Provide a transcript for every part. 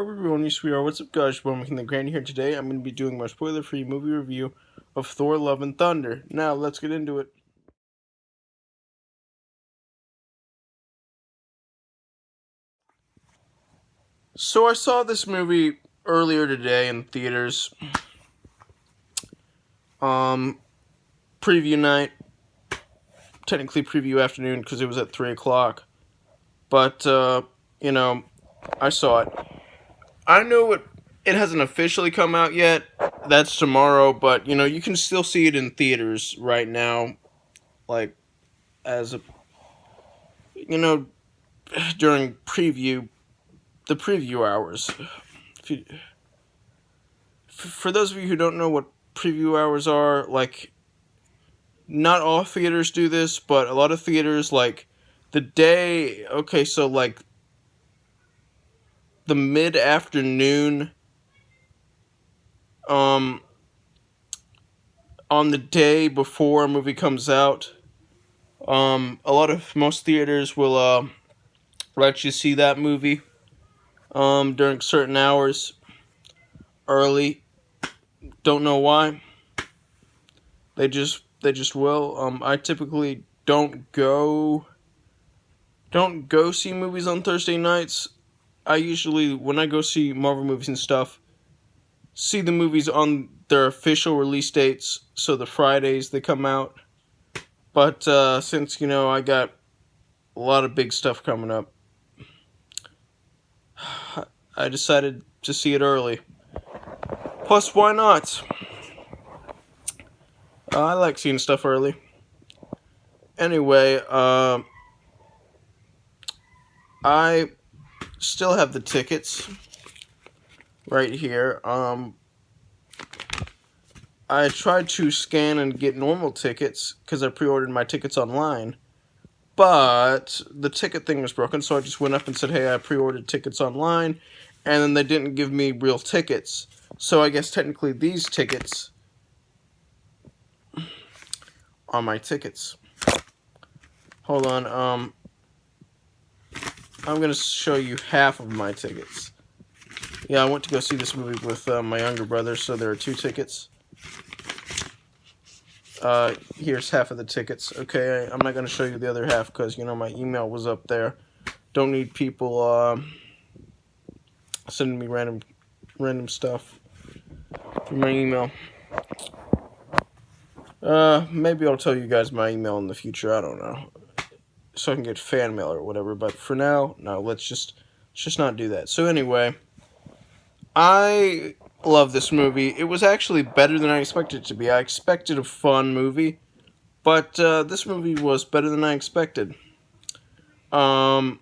everyone, yes we are. What's up guys, I'm McKinley Crain here. Today I'm going to be doing my spoiler-free movie review of Thor Love and Thunder. Now, let's get into it. So I saw this movie earlier today in theaters. Preview night. Technically preview afternoon because it was at 3 o'clock. But, I saw it. I know it hasn't officially come out yet. That's tomorrow, but you can still see it in theaters right now, like as a during the preview hours. For those of you who don't know what preview hours are, like, not all theaters do this, but a lot of theaters, like, the day, okay, so like the mid-afternoon, on the day before a movie comes out, most theaters will let you see that movie during certain hours early. Don't know why. They just will. I typically don't go see movies on Thursday nights. I usually, when I go see Marvel movies and stuff, see the movies on their official release dates, so the Fridays they come out. But since I got a lot of big stuff coming up, I decided to see it early. Plus, why not? I like seeing stuff early. Anyway, I still have the tickets right here. I tried to scan and get normal tickets because I pre-ordered my tickets online, but the ticket thing was broken, so I just went up and said, hey, I pre-ordered tickets online, and then they didn't give me real tickets. So I guess technically these tickets are my tickets. Hold on, I'm going to show you half of my tickets. Yeah, I went to go see this movie with my younger brother, so there are 2 tickets. Here's half of the tickets. Okay, I'm not going to show you the other half because, my email was up there. Don't need people sending me random stuff through my email. Maybe I'll tell you guys my email in the future, I don't know. So I can get fan mail or whatever, but for now, no, let's just not do that. So anyway, I love this movie. It was actually better than I expected it to be. I expected a fun movie, but this movie was better than I expected. It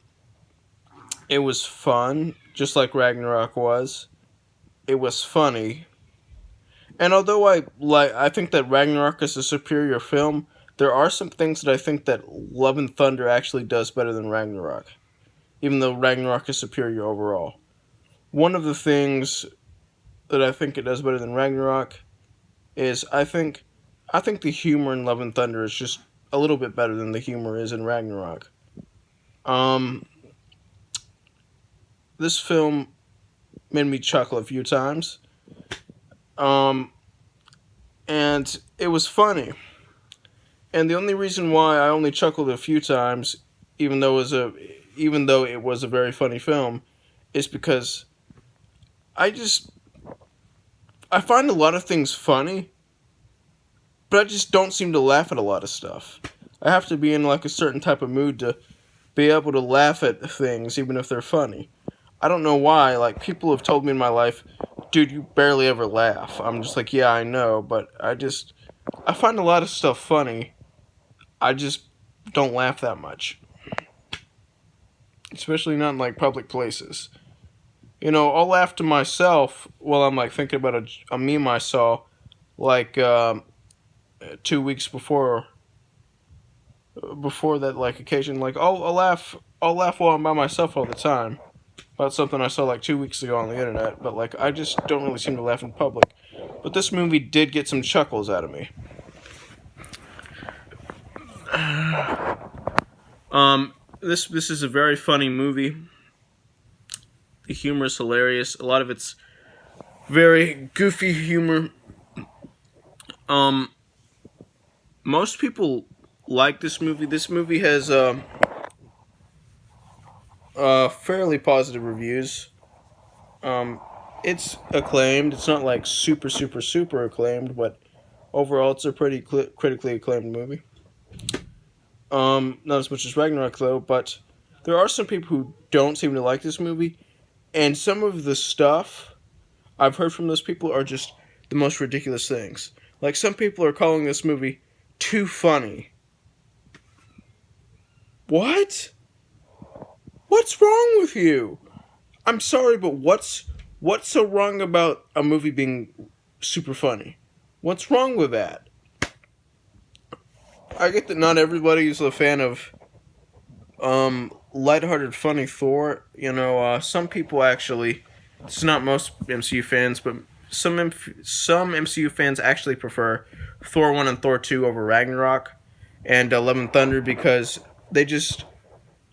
was fun, just like Ragnarok was. It was funny. And although I think that Ragnarok is a superior film, there are some things that I think that Love and Thunder actually does better than Ragnarok, even though Ragnarok is superior overall. One of the things that I think it does better than Ragnarok is I think the humor in Love and Thunder is just a little bit better than the humor is in Ragnarok. This film made me chuckle a few times. And it was funny. And the only reason why I only chuckled a few times, even though it was a very funny film, is because I find a lot of things funny, but I just don't seem to laugh at a lot of stuff. I have to be in like a certain type of mood to be able to laugh at things, even if they're funny. I don't know why. Like, people have told me in my life, dude, you barely ever laugh. I'm just like, yeah, I know, but I find a lot of stuff funny. I just don't laugh that much. Especially not in, like, public places. I'll laugh to myself while I'm, like, thinking about a meme I saw, like, 2 weeks before that, like, occasion. Like, I'll laugh while I'm by myself all the time about something I saw, like, 2 weeks ago on the internet. But, like, I just don't really seem to laugh in public. But this movie did get some chuckles out of me. This is a very funny movie. The humor is hilarious. A lot of it's very goofy humor. Um, Most people like this movie. This movie has fairly positive reviews. Um, it's acclaimed. It's not like super, super, super acclaimed, but overall, it's a pretty critically acclaimed movie. Not as much as Ragnarok though, but there are some people who don't seem to like this movie, and some of the stuff I've heard from those people are just the most ridiculous things. Like some people are calling this movie too funny. What? What's wrong with you? I'm sorry, but what's so wrong about a movie being super funny? What's wrong with that? I get that not everybody's a fan of lighthearted, funny Thor. Some people actually. It's not most MCU fans, but some MCU fans actually prefer Thor 1 and Thor 2 over Ragnarok and Love and Thunder because they just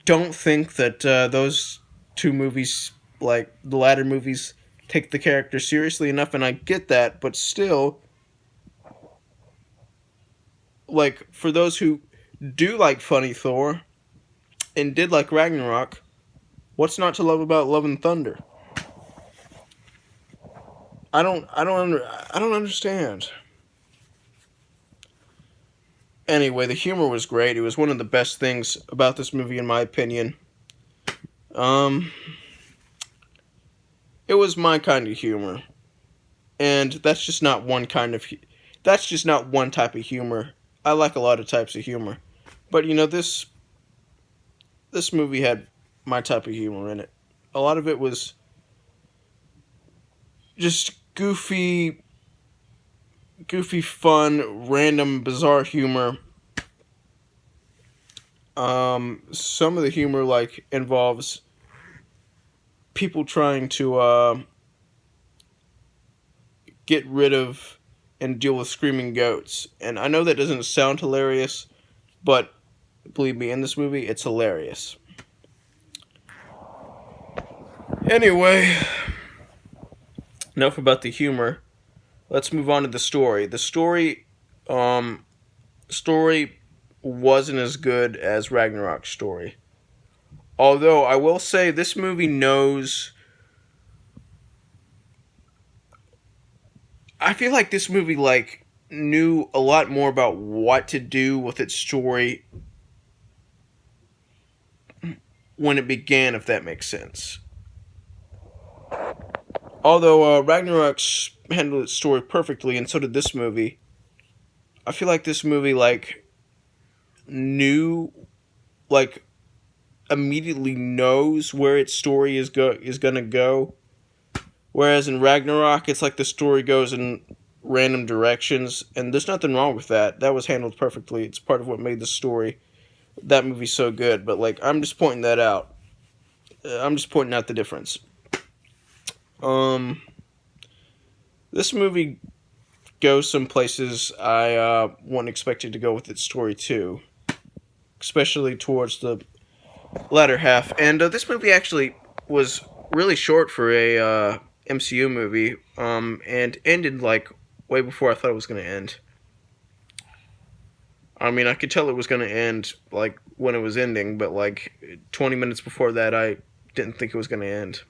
don't think that those two movies, like the latter movies, take the character seriously enough, and I get that, but still, like, for those who do like funny Thor and did like Ragnarok, what's not to love about Love and Thunder? I don't understand. Anyway, the humor was great. It was one of the best things about this movie, in my opinion. Um, it was my kind of humor, and that's just not one kind of. That's just not one type of humor. I like a lot of types of humor, but this movie had my type of humor in it. A lot of it was just goofy, fun, random, bizarre humor. Some of the humor involves people trying to get rid of and deal with screaming goats. And I know that doesn't sound hilarious, but believe me, in this movie, it's hilarious. Anyway, enough about the humor. Let's move on to the story. The story wasn't as good as Ragnarok's story. Although I will say this movie knows. I feel like this movie knew a lot more about what to do with its story when it began, if that makes sense. Although Ragnarok handled its story perfectly, and so did this movie. I feel like this movie knew immediately knows where its story is gonna go. Whereas in Ragnarok, it's like the story goes in random directions, and there's nothing wrong with that. That was handled perfectly. It's part of what made that movie so good. But I'm just pointing that out. I'm just pointing out the difference. This movie goes some places I wasn't expected to go with its story too, especially towards the latter half. And this movie actually was really short for a MCU movie, and ended way before I thought it was going to end. I mean, I could tell it was going to end when it was ending, but 20 minutes before that, I didn't think it was going to end.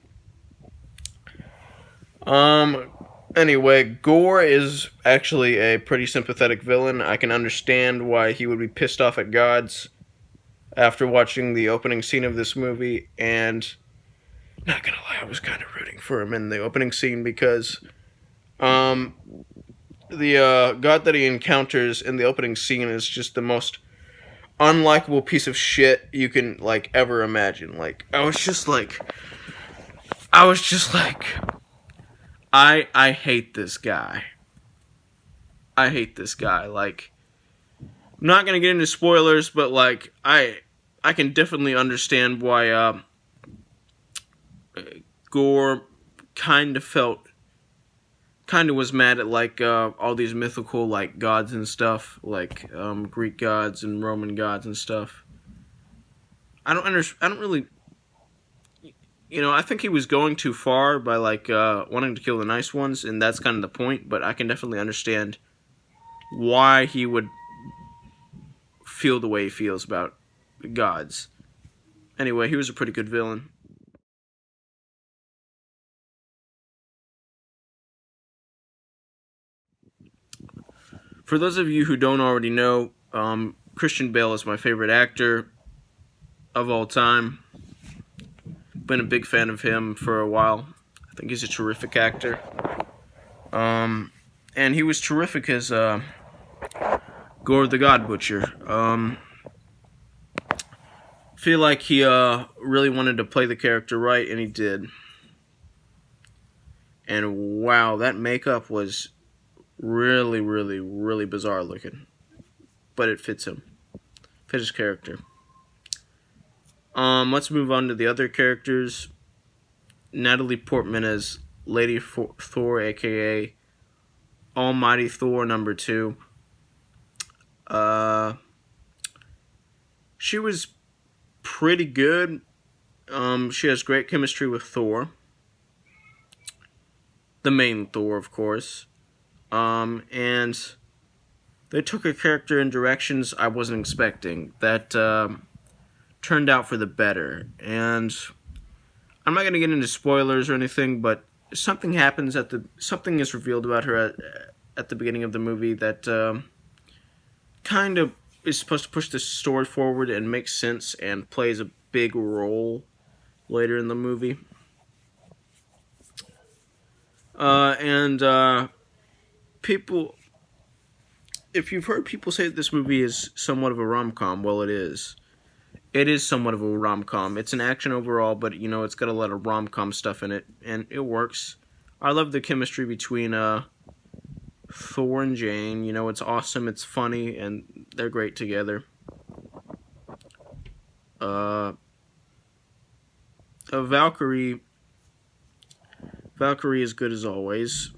Anyway, Gore is actually a pretty sympathetic villain. I can understand why he would be pissed off at gods after watching the opening scene of this movie, and not gonna lie, I was kind of rooting for him in the opening scene because the god that he encounters in the opening scene is just the most unlikable piece of shit you can ever imagine. I was just like I hate this guy. I hate this guy. I'm not gonna get into spoilers, but I can definitely understand why Gore kind of was mad at all these mythical gods and stuff, Greek gods and Roman gods and stuff. I don't really. I think he was going too far by like wanting to kill the nice ones, and that's kind of the point. But I can definitely understand why he would feel the way he feels about gods. Anyway, he was a pretty good villain. For those of you who don't already know, Christian Bale is my favorite actor of all time. Been a big fan of him for a while. I think he's a terrific actor. And he was terrific as Gore the God Butcher. Feel like he really wanted to play the character right, and he did. And wow, that makeup was really, really, really bizarre looking. But it fits him. Fits his character. Let's move on to the other characters. Natalie Portman as Lady Thor, aka Almighty Thor #2. She was pretty good. She has great chemistry with Thor. The main Thor, of course. And they took her character in directions I wasn't expecting that turned out for the better. And I'm not going to get into spoilers or anything, but something happens something is revealed about her at the beginning of the movie that kind of is supposed to push the story forward and make sense and plays a big role later in the movie. And people, if you've heard people say that this movie is somewhat of a rom-com, well, it is. It is somewhat of a rom-com. It's an action overall, but, it's got a lot of rom-com stuff in it, and it works. I love the chemistry between Thor and Jane. It's awesome, it's funny, and they're great together. Valkyrie is good as always.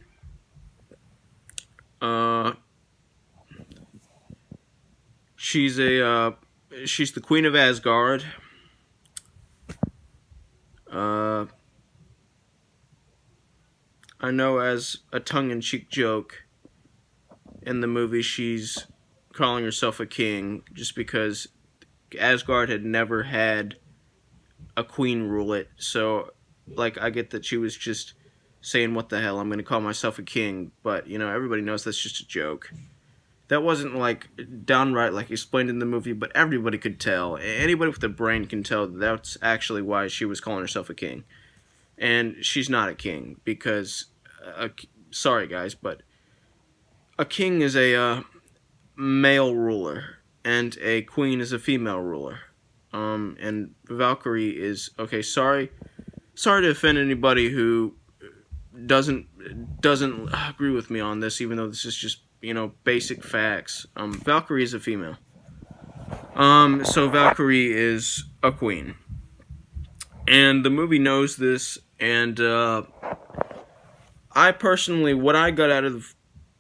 She's the Queen of Asgard. I know, as a tongue-in-cheek joke in the movie, she's calling herself a king just because Asgard had never had a queen rule it. So, I get that she was just saying, what the hell, I'm going to call myself a king. But, everybody knows that's just a joke. That wasn't, downright, explained in the movie, but everybody could tell. Anybody with a brain can tell that's actually why she was calling herself a king. And she's not a king, because, sorry guys, but a king is a male ruler, and a queen is a female ruler. And Valkyrie is, okay, sorry to offend anybody who doesn't agree with me on this, even though this is just, basic facts. Valkyrie is a female. So Valkyrie is a queen. And the movie knows this, and I personally, what I got out of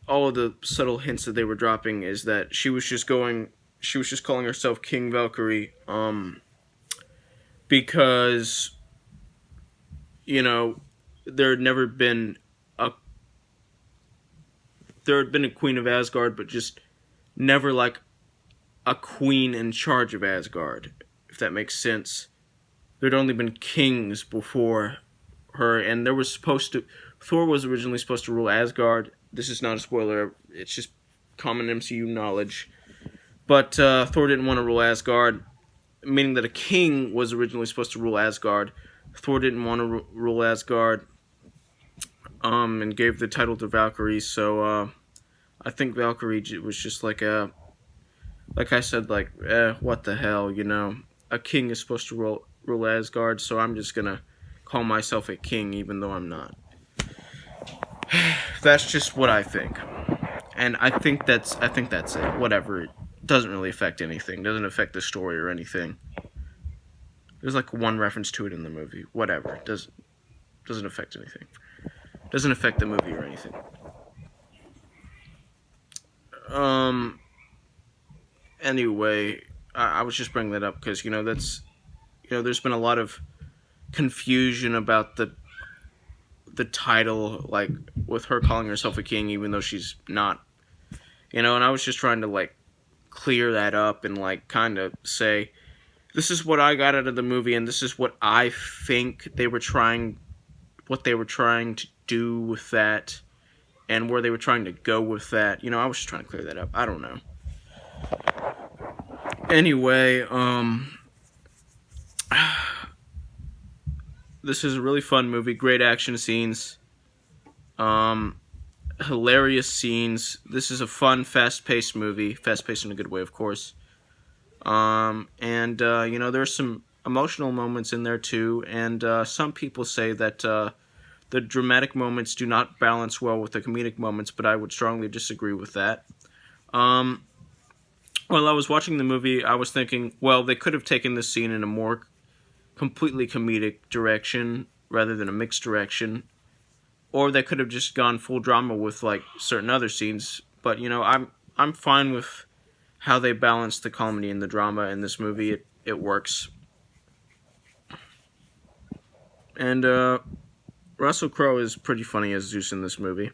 all of the subtle hints that they were dropping is that she was just calling herself King Valkyrie, because, there had been a Queen of Asgard, but just never, a queen in charge of Asgard, if that makes sense. There'd only been kings before her, and Thor was originally supposed to rule Asgard. This is not a spoiler, it's just common MCU knowledge. But Thor didn't want to rule Asgard, meaning that a king was originally supposed to rule Asgard. Thor didn't want to rule Asgard, and gave the title to Valkyrie, so I think Valkyrie was just like I said, what the hell, a king is supposed to rule Asgard, so I'm just gonna call myself a king even though I'm not. That's just what I think. And I think that's it. Whatever. It doesn't really affect anything. Doesn't affect the story or anything. There's one reference to it in the movie. Whatever. It doesn't affect anything. Doesn't affect the movie or anything. Anyway, I was just bringing that up because, there's been a lot of confusion about the title, like with her calling herself a king even though she's not. And I was just trying to like clear that up and like kind of say this is what I got out of the movie and this is what I think what they were trying to do with that and where they were trying to go with that. I was just trying to clear that up. I don't know. Anyway, this is a really fun movie. Great action scenes. Hilarious scenes. This is a fun, fast-paced movie. Fast-paced in a good way, of course. There's some emotional moments in there too. And some people say that the dramatic moments do not balance well with the comedic moments, but I would strongly disagree with that. While I was watching the movie, I was thinking, well, they could have taken this scene in a more completely comedic direction rather than a mixed direction. Or they could have just gone full drama with like certain other scenes. But I'm fine with how they balance the comedy and the drama in this movie. It works. And Russell Crowe is pretty funny as Zeus in this movie.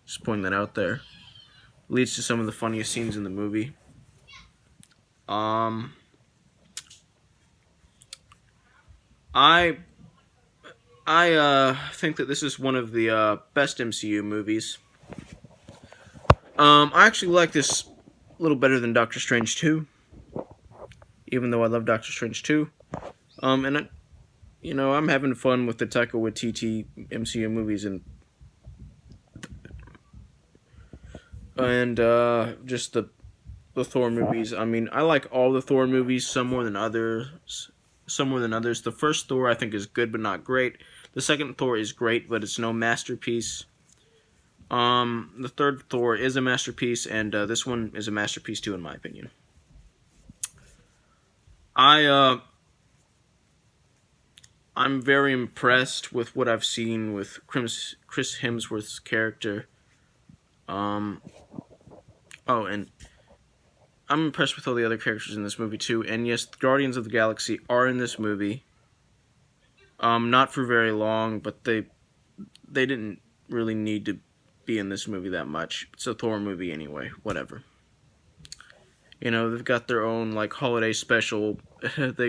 Just pointing that out there. Leads to some of the funniest scenes in the movie. I think that this is one of the best MCU movies. I actually like this a little better than Doctor Strange 2, even though I love Doctor Strange 2. I'm having fun with the Taika Waititi MCU movies and just the Thor movies. I mean, I like all the Thor movies, some more than others. The first Thor I think is good but not great. The second Thor is great, but it's no masterpiece. The third Thor is a masterpiece, and this one is a masterpiece too, in my opinion. I'm very impressed with what I've seen with Chris Hemsworth's character. And I'm impressed with all the other characters in this movie too. And yes, the Guardians of the Galaxy are in this movie. Not for very long, but they didn't really need to be in this movie that much. It's a Thor movie anyway. Whatever. They've got their own like holiday special. They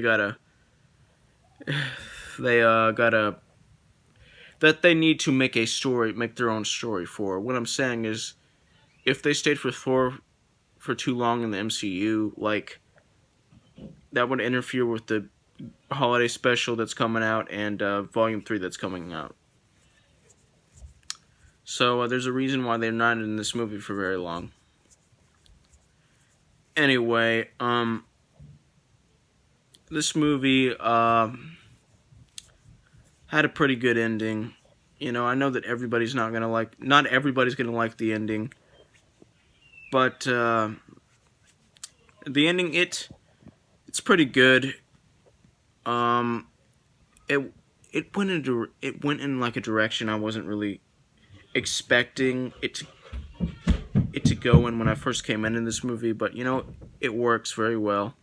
need to make their own story for. What I'm saying is, if they stayed for Thor for too long in the MCU, like that would interfere with the holiday special that's coming out and Volume 3 that's coming out. So there's a reason why they're not in this movie for very long. Anyway, this movie had a pretty good ending. I know that not everybody's gonna like the ending, but the ending it's pretty good. It went in like a direction I wasn't really expecting it to go in when I first came in this movie, but it works very well,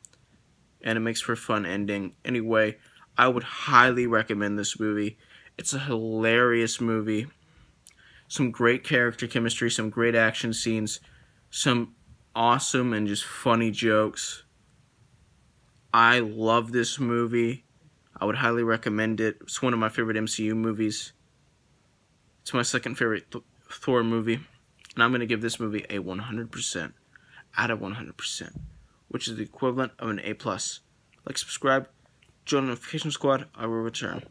and it makes for a fun ending. Anyway, I would highly recommend this movie. It's a hilarious movie. Some great character chemistry, some great action scenes, some awesome and just funny jokes. I love this movie. I would highly recommend it. It's one of my favorite MCU movies. It's my second favorite Thor movie. And I'm going to give this movie a 100% out of 100%, which is the equivalent of an A+. Like, subscribe, join the notification squad. I will return.